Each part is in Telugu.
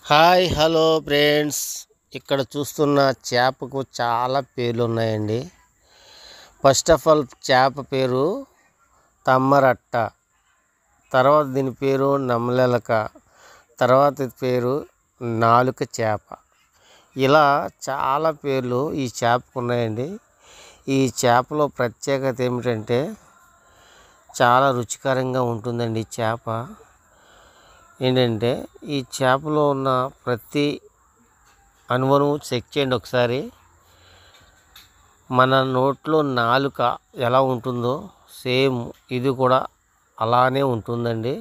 Hi hello friends. ఇక్కడ చూస్తున్న చేపకు చాలా పేర్లు ఉన్నాయండి. ఫస్ట్ ఆఫ్ ఆల్ చేప పేరు తమ్మరట్ట, తర్వాత దీని పేరు నమ్మలెలక, తర్వాత పేరు నాలుక చేప. ఇలా చాలా పేర్లు ఈ చేపకు ఉన్నాయండి. ఈ చేపలో ప్రత్యేకత ఏమిటంటే చాలా రుచికరంగా ఉంటుందండి. ఈ చేప ఏంటంటే ఈ చేపలో ఉన్న ప్రతి అణువును చెక్ చేయండి ఒకసారి. మన నోట్లో నాలుక ఎలా ఉంటుందో సేమ్ ఇది కూడా అలానే ఉంటుందండి.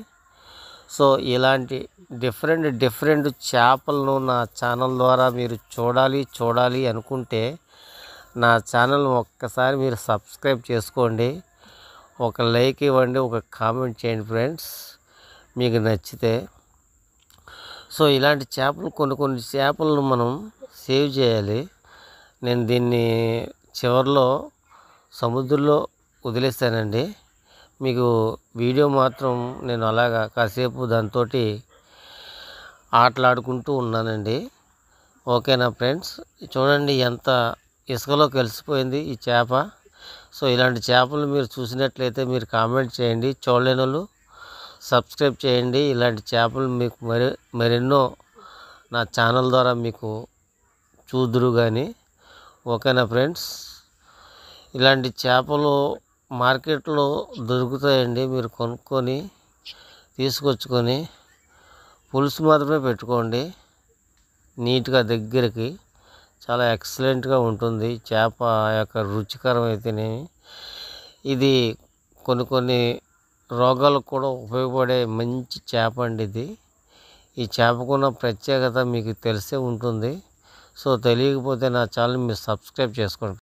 సో ఇలాంటి డిఫరెంట్ చేపలను నా ఛానల్ ద్వారా మీరు చూడాలి అనుకుంటే నా ఛానల్ ఒక్కసారి మీరు సబ్స్క్రైబ్ చేసుకోండి, ఒక లైక్ ఇవ్వండి, ఒక కామెంట్ చేయండి ఫ్రెండ్స్ మీకు నచ్చితే. సో ఇలాంటి చేపలు కొన్ని చేపలను మనం సేవ్ చేయాలి. నేను దీన్ని చివరిలో సముద్రంలో వదిలేస్తానండి. మీకు వీడియో మాత్రం నేను అలాగా కాసేపు దాంతో ఆటలాడుకుంటూ ఉన్నానండి. ఓకేనా ఫ్రెండ్స్, చూడండి ఎంత ఇసుకలో కలిసిపోయింది ఈ చేప. సో ఇలాంటి చేపలు మీరు చూసినట్లయితే మీరు కామెంట్ చేయండి, చూడలేని వాళ్ళు సబ్స్క్రైబ్ చేయండి. ఇలాంటి చేపలు మీకు మరెన్నో నా ఛానల్ ద్వారా మీకు చూదురు కానీ. ఓకేనా ఫ్రెండ్స్, ఇలాంటి చేపలు మార్కెట్లో దొరుకుతాయండి. మీరు కొనుక్కొని తీసుకొచ్చుకొని పులుసు మాత్రమే పెట్టుకోండి, నీట్గా దగ్గరికి. చాలా ఎక్సలెంట్గా ఉంటుంది చేప యొక్క రుచికరం అయితేనేమి. ఇది కొన్ని రోగాలకు కూడా ఉపయోగపడే మంచి చేప అండి ఇది. ఈ చేపకున్న ప్రత్యేకత మీకు తెలిసే ఉంటుంది. సో తెలియకపోతే నా ఛానల్ మీరు సబ్స్క్రైబ్ చేసుకోండి.